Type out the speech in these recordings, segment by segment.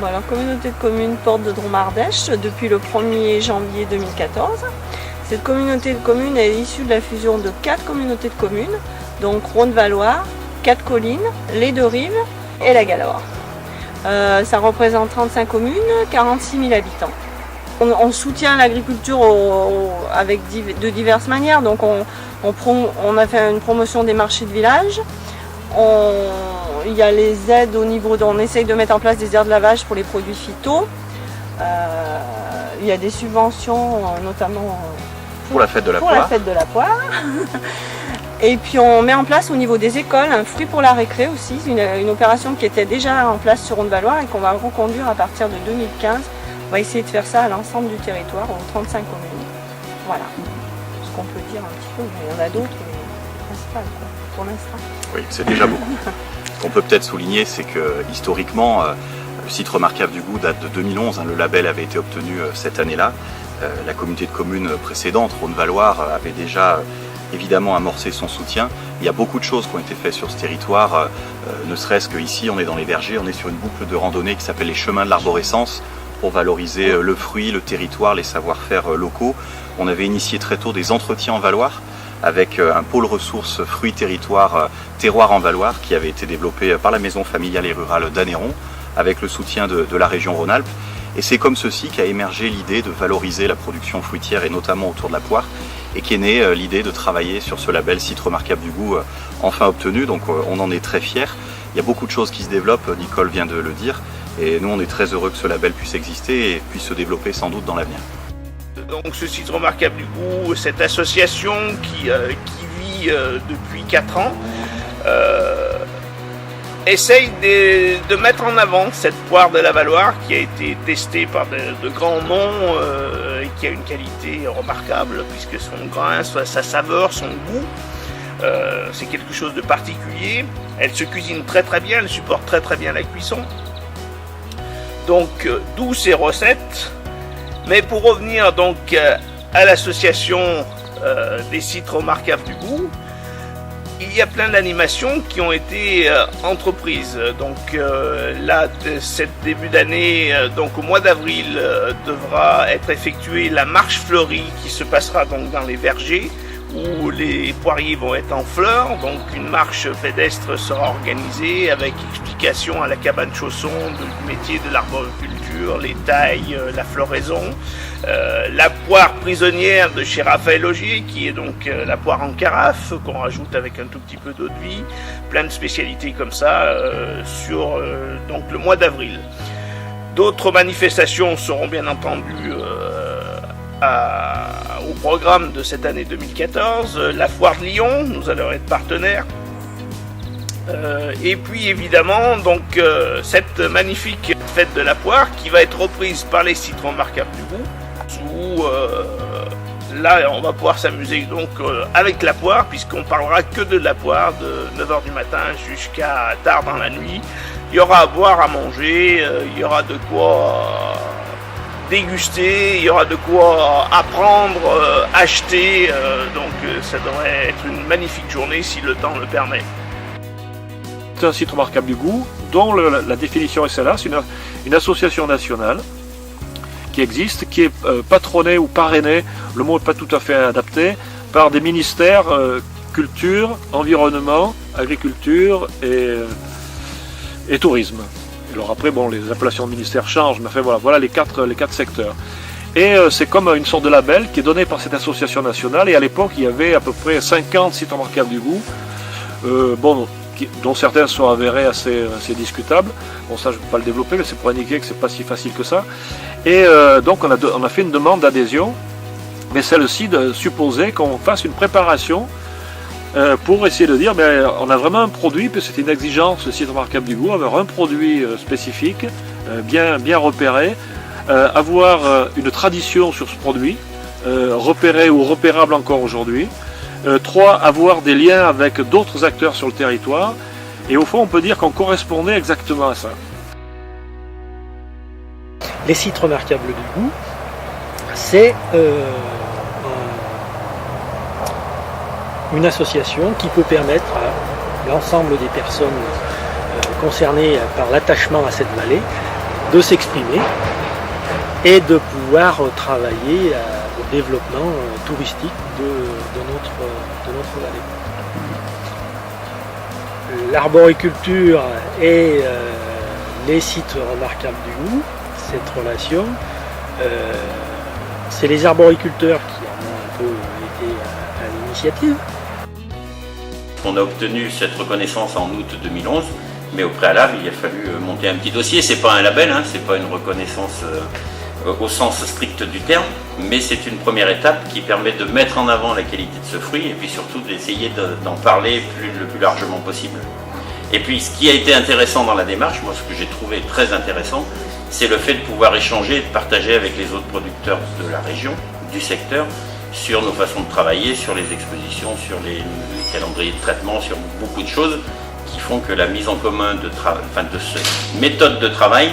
La communauté de communes Porte de Dromardèche depuis le 1er janvier 2014. Cette communauté de communes est issue de la fusion de 4 communautés de communes, donc Rhône-Valois, 4 collines, les 2 rives et la Galaure. Ça représente 35 communes, 46 000 habitants. On soutient l'agriculture de diverses manières. Donc on a fait une promotion des marchés de village. Il y a les aides au niveau on essaye de mettre en place des aires de lavage pour les produits phyto. Il y a des subventions notamment pour la fête de la poire. Et puis on met en place au niveau des écoles un fruit pour la récré aussi, une opération qui était déjà en place sur Rhône-Valois et qu'on va reconduire à partir de 2015. On va essayer de faire ça à l'ensemble du territoire, aux 35 communes. Voilà ce qu'on peut dire un petit peu, mais il y en a d'autres, mais principales pour l'instant. Oui, c'est déjà beaucoup. Ce qu'on peut peut-être souligner, c'est que historiquement, le site remarquable du goût date de 2011. Le label avait été obtenu cette année-là. La communauté de communes précédente, Rhône-Valois, avait déjà évidemment amorcé son soutien. Il y a beaucoup de choses qui ont été faites sur ce territoire, ne serait-ce qu'ici, on est dans les vergers, on est sur une boucle de randonnée qui s'appelle les chemins de l'arborescence pour valoriser le fruit, le territoire, les savoir-faire locaux. On avait initié très tôt des entretiens en Valoir avec un pôle ressources fruits territoire terroir en Valoir qui avait été développé par la maison familiale et rurale d'Anneyron avec le soutien de la région Rhône-Alpes. Et c'est comme ceci qu'a émergé l'idée de valoriser la production fruitière et notamment autour de la poire et qui est née l'idée de travailler sur ce label site remarquable du goût enfin obtenu. Donc on en est très fiers. Il y a beaucoup de choses qui se développent, Nicole vient de le dire, et nous on est très heureux que ce label puisse exister et puisse se développer sans doute dans l'avenir. Donc ce site remarquable du goût, cette association qui vit depuis 4 ans, essaye de mettre en avant cette poire de la Valoire qui a été testée par de grands noms et qui a une qualité remarquable puisque son grain, sa saveur, son goût, c'est quelque chose de particulier. Elle se cuisine très très bien, elle supporte très très bien la cuisson. Donc d'où ces recettes. Mais pour revenir donc à l'association des sites remarquables du goût, il y a plein d'animations qui ont été entreprises. Donc là, cet début d'année, donc au mois d'avril, devra être effectuée la marche fleurie qui se passera donc dans les vergers où les poiriers vont être en fleurs. Donc une marche pédestre sera organisée avec explication à la cabane chausson du métier de l'arboriculture, les tailles, la floraison. La poire prisonnière de chez Raphaël Augier, qui est donc la poire en carafe, qu'on rajoute avec un tout petit peu d'eau de vie. Plein de spécialités comme ça sur donc le mois d'avril. D'autres manifestations seront bien entendu au programme de cette année 2014. La foire de Lyon, nous allons être partenaires. Et puis évidemment donc cette magnifique fête de la poire qui va être reprise par les sites remarquables du goût où là on va pouvoir s'amuser donc avec la poire puisqu'on parlera que de la poire de 9h du matin jusqu'à tard dans la nuit. Il y aura à boire, à manger, il y aura de quoi déguster, il y aura de quoi apprendre, acheter, donc ça devrait être une magnifique journée si le temps le permet. C'est un site remarquable du goût dont la définition est celle-là, c'est une association nationale qui existe, qui est patronnée ou parrainée, le mot n'est pas tout à fait adapté, par des ministères culture, environnement, agriculture et tourisme. Alors après, bon, les appellations de ministères changent, mais enfin voilà les quatre secteurs. Et c'est comme une sorte de label qui est donné par cette association nationale, et à l'époque il y avait à peu près 50 sites remarquables du goût, dont certains sont avérés assez discutables. Bon, ça je ne peux pas le développer, mais c'est pour indiquer que c'est pas si facile que ça. Et donc on a fait une demande d'adhésion, mais celle-ci supposait qu'on fasse une préparation pour essayer de dire, mais on a vraiment un produit, puis c'était une exigence, le site remarquable du goût, avoir un produit spécifique, bien repéré, avoir une tradition sur ce produit, repéré ou repérable encore aujourd'hui. 3, avoir des liens avec d'autres acteurs sur le territoire. Et au fond, on peut dire qu'on correspondait exactement à ça. Les sites remarquables du goût, c'est une association qui peut permettre à l'ensemble des personnes concernées par l'attachement à cette vallée de s'exprimer et de pouvoir travailler au développement touristique de notre vallée. L'arboriculture et les sites remarquables du Goût, cette relation, c'est les arboriculteurs qui en ont un peu été à l'initiative. On a obtenu cette reconnaissance en août 2011, mais au préalable, il a fallu monter un petit dossier. C'est pas un label, hein, c'est pas une reconnaissance au sens strict du terme, mais c'est une première étape qui permet de mettre en avant la qualité de ce fruit et puis surtout d'essayer d'en parler le plus largement possible. Et puis ce qui a été intéressant dans la démarche, moi ce que j'ai trouvé très intéressant, c'est le fait de pouvoir échanger et de partager avec les autres producteurs de la région, du secteur, sur nos façons de travailler, sur les expositions, sur les calendriers de traitement, sur beaucoup de choses qui font que la mise en commun de cette méthode de travail,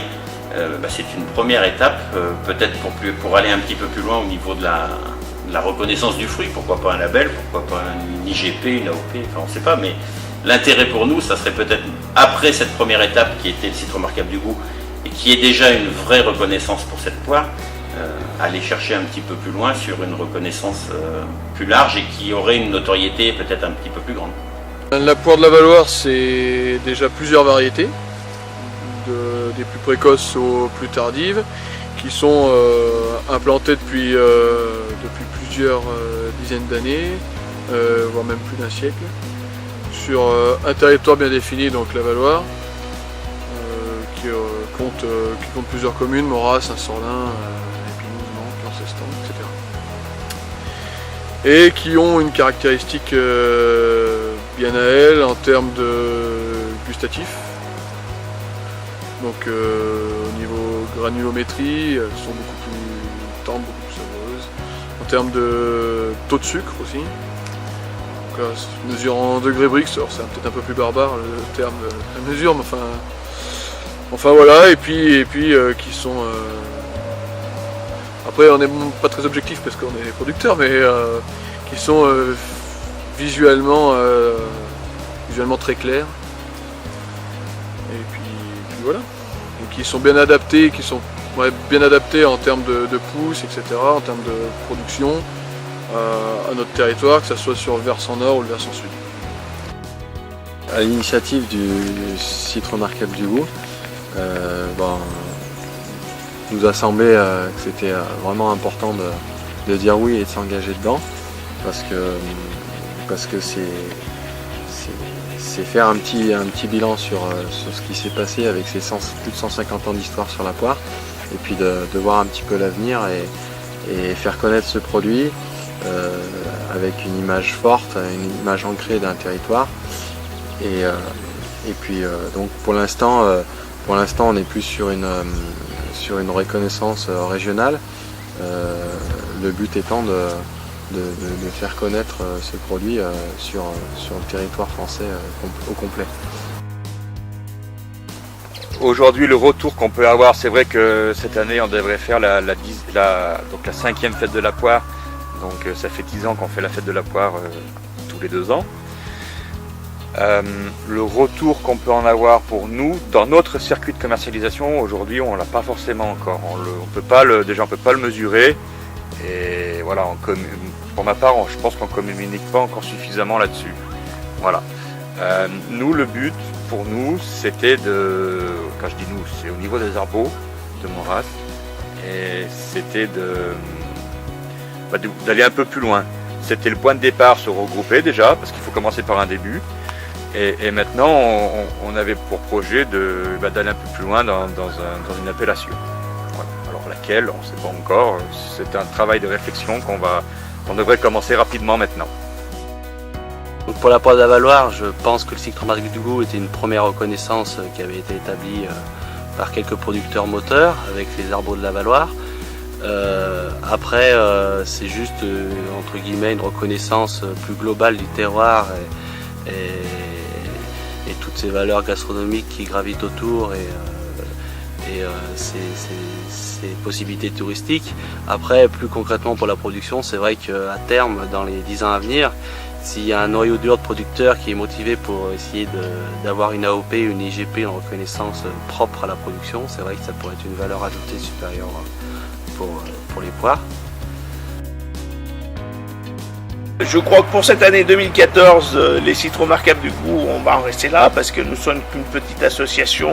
c'est une première étape, peut-être pour aller un petit peu plus loin au niveau de la reconnaissance du fruit. Pourquoi pas un label, pourquoi pas une IGP, une AOP, enfin on ne sait pas, mais l'intérêt pour nous, ça serait peut-être après cette première étape qui était le site remarquable du Goût et qui est déjà une vraie reconnaissance pour cette poire, aller chercher un petit peu plus loin sur une reconnaissance plus large et qui aurait une notoriété peut-être un petit peu plus grande. La poire de la Valloire, c'est déjà plusieurs variétés, des plus précoces aux plus tardives, qui sont implantées depuis plusieurs dizaines d'années, voire même plus d'un siècle, sur un territoire bien défini, donc la Valloire, qui compte plusieurs communes, Morat, Saint-Sorlin, Épinouse, Nantes, Lancestan, etc. Et qui ont une caractéristique bien à elles en termes de gustatif. Donc au niveau granulométrie, elles sont beaucoup plus tendres, beaucoup plus savoreuses. En termes de taux de sucre aussi. Donc là, mesure en degrés Brix, alors c'est peut-être un peu plus barbare le terme de la mesure, mais enfin voilà, et puis qui sont... Après on n'est pas très objectif parce qu'on est producteurs, mais qui sont visuellement très clairs. Et puis voilà. Et qui sont bien adaptés, en termes de pousse, etc., en termes de production à notre territoire, que ce soit sur le versant nord ou le versant sud. À l'initiative du site remarquable du Goût, nous a semblé que c'était vraiment important de dire oui et de s'engager dedans, parce que c'est faire un petit bilan sur ce qui s'est passé avec ces plus de 150 ans d'histoire sur la poire, et puis de voir un petit peu l'avenir et faire connaître ce produit avec une image forte, une image ancrée d'un territoire. Et puis donc pour l'instant on est plus sur une reconnaissance régionale, le but étant de faire connaître ce produit sur le territoire français au complet. Aujourd'hui, le retour qu'on peut avoir, c'est vrai que cette année on devrait faire la 5e fête de la poire. Donc ça fait 10 ans qu'on fait la fête de la poire tous les 2 ans. Le retour qu'on peut en avoir pour nous, dans notre circuit de commercialisation, aujourd'hui on l'a pas forcément encore. On peut pas le mesurer. Et voilà, pour ma part, je pense qu'on ne communique pas encore suffisamment là-dessus. Voilà. Nous, le but pour nous, c'était quand je dis nous, c'est au niveau des arbos de Morat, et c'était d'aller un peu plus loin. C'était le point de départ, se regrouper déjà, parce qu'il faut commencer par un début. Et maintenant, on avait pour projet d'aller un peu plus loin dans une appellation. Voilà. Alors laquelle, on ne sait pas encore. C'est un travail de réflexion qu'on devrait commencer rapidement maintenant. Donc pour la poire de la Valloire, je pense que le site remarquable du Goût était une première reconnaissance qui avait été établie par quelques producteurs moteurs avec les arbres de la Valloire. Après, c'est juste entre guillemets une reconnaissance plus globale du terroir et toutes ces valeurs gastronomiques qui gravitent autour et ces possibilités touristiques. Après, plus concrètement pour la production, c'est vrai qu'à terme, dans les 10 ans à venir, s'il y a un noyau dur de producteurs qui est motivé pour essayer d'avoir une AOP, une IGP, une reconnaissance propre à la production, c'est vrai que ça pourrait être une valeur ajoutée supérieure pour les poires. Je crois que pour cette année 2014, les sites remarquables du goût, on va en rester là parce que nous sommes une petite association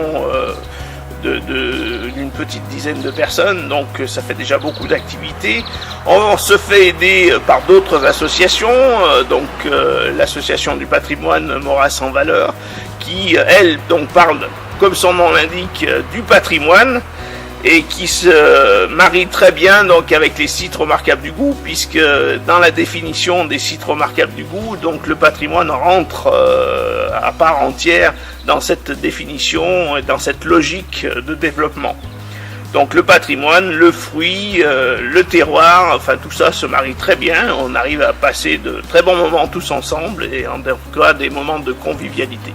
d'une petite dizaine de personnes, donc ça fait déjà beaucoup d'activités. On se fait aider par d'autres associations, donc l'association du patrimoine Maurras en Valeur, qui elle donc parle, comme son nom l'indique, du patrimoine, et qui se marie très bien donc avec les sites remarquables du goût, puisque dans la définition des sites remarquables du goût, donc le patrimoine rentre à part entière dans cette définition et dans cette logique de développement. Donc le patrimoine, le fruit, le terroir, enfin tout ça se marie très bien, on arrive à passer de très bons moments tous ensemble, et en tout cas des moments de convivialité.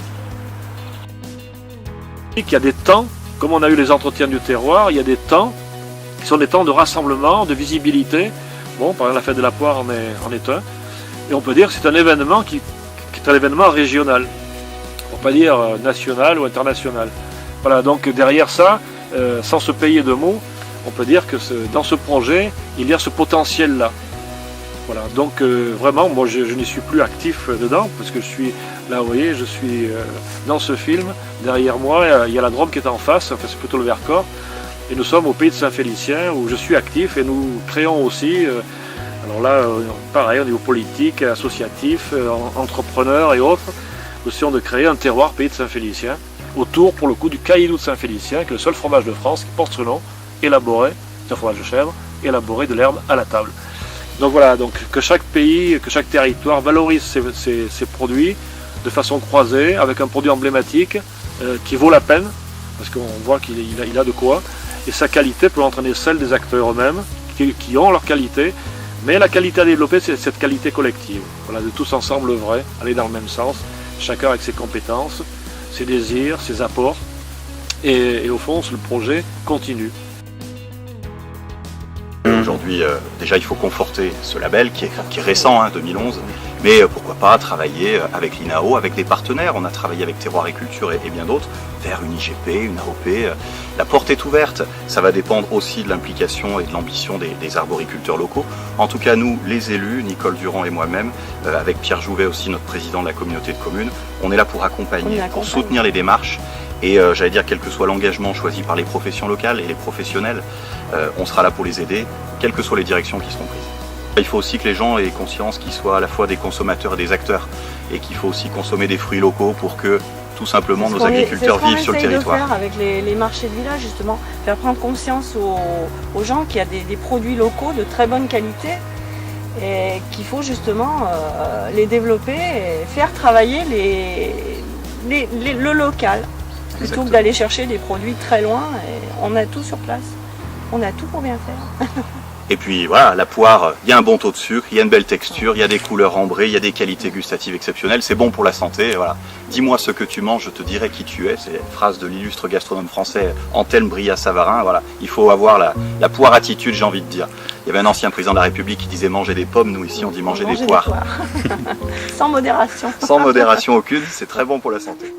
Il y a des temps, comme on a eu les entretiens du terroir, il y a des temps qui sont des temps de rassemblement, de visibilité. Bon, par exemple, la fête de la poire en est un. Et on peut dire que c'est un événement qui est un événement régional. On ne peut pas dire national ou international. Voilà, donc derrière ça, sans se payer de mots, on peut dire que dans ce projet, il y a ce potentiel-là. Voilà, donc vraiment, moi je n'y suis plus actif dedans, parce que je suis, là vous voyez, je suis dans ce film, derrière moi, il y a la Drôme qui est en face, enfin c'est plutôt le Vercors, et nous sommes au pays de Saint-Félicien, où je suis actif, et nous créons aussi, alors là, pareil, au niveau politique, associatif, entrepreneur et autres, nous essayons de créer un terroir pays de Saint-Félicien, autour pour le coup du cailloux de Saint-Félicien, qui est le seul fromage de France qui porte ce nom, élaboré, c'est un fromage de chèvre, élaboré de l'herbe à la table. Donc voilà, donc que chaque pays, que chaque territoire valorise ses produits de façon croisée, avec un produit emblématique qui vaut la peine, parce qu'on voit qu'il a de quoi, et sa qualité peut entraîner celle des acteurs eux-mêmes, qui ont leur qualité, mais la qualité à développer, c'est cette qualité collective. Voilà, de tous ensemble œuvrer, aller dans le même sens, chacun avec ses compétences, ses désirs, ses apports, et au fond, le projet continue. Aujourd'hui, déjà, il faut conforter ce label qui est récent, 2011, mais pourquoi pas travailler avec l'INAO, avec des partenaires. On a travaillé avec Terroir et Culture et bien d'autres, vers une IGP, une AOP. La porte est ouverte. Ça va dépendre aussi de l'implication et de l'ambition des arboriculteurs locaux. En tout cas, nous, les élus, Nicole Durand et moi-même, avec Pierre Jouvet aussi, notre président de la communauté de communes, on est là pour accompagner, pour soutenir les démarches. Et j'allais dire, quel que soit l'engagement choisi par les professions locales et les professionnels, on sera là pour les aider, quelles que soient les directions qui seront prises. Il faut aussi que les gens aient conscience qu'ils soient à la fois des consommateurs et des acteurs, et qu'il faut aussi consommer des fruits locaux pour que, tout simplement, nos agriculteurs vivent sur le territoire. C'est ce qu'on essaye de faire avec les marchés de village, justement, faire prendre conscience aux gens qu'il y a des produits locaux de très bonne qualité, et qu'il faut justement les développer et faire travailler le local. Plutôt que d'aller chercher des produits très loin, et on a tout sur place. On a tout pour bien faire. Et puis voilà, la poire, il y a un bon taux de sucre, il y a une belle texture, il y a des couleurs ambrées, il y a des qualités gustatives exceptionnelles, c'est bon pour la santé. Voilà. Dis-moi ce que tu manges, je te dirai qui tu es. C'est une phrase de l'illustre gastronome français Anthelme Brillat-Savarin. Voilà. Il faut avoir la poire attitude, j'ai envie de dire. Il y avait un ancien président de la République qui disait manger des pommes, nous ici on dit manger des poires. Sans modération. Sans modération aucune, c'est très bon pour la santé.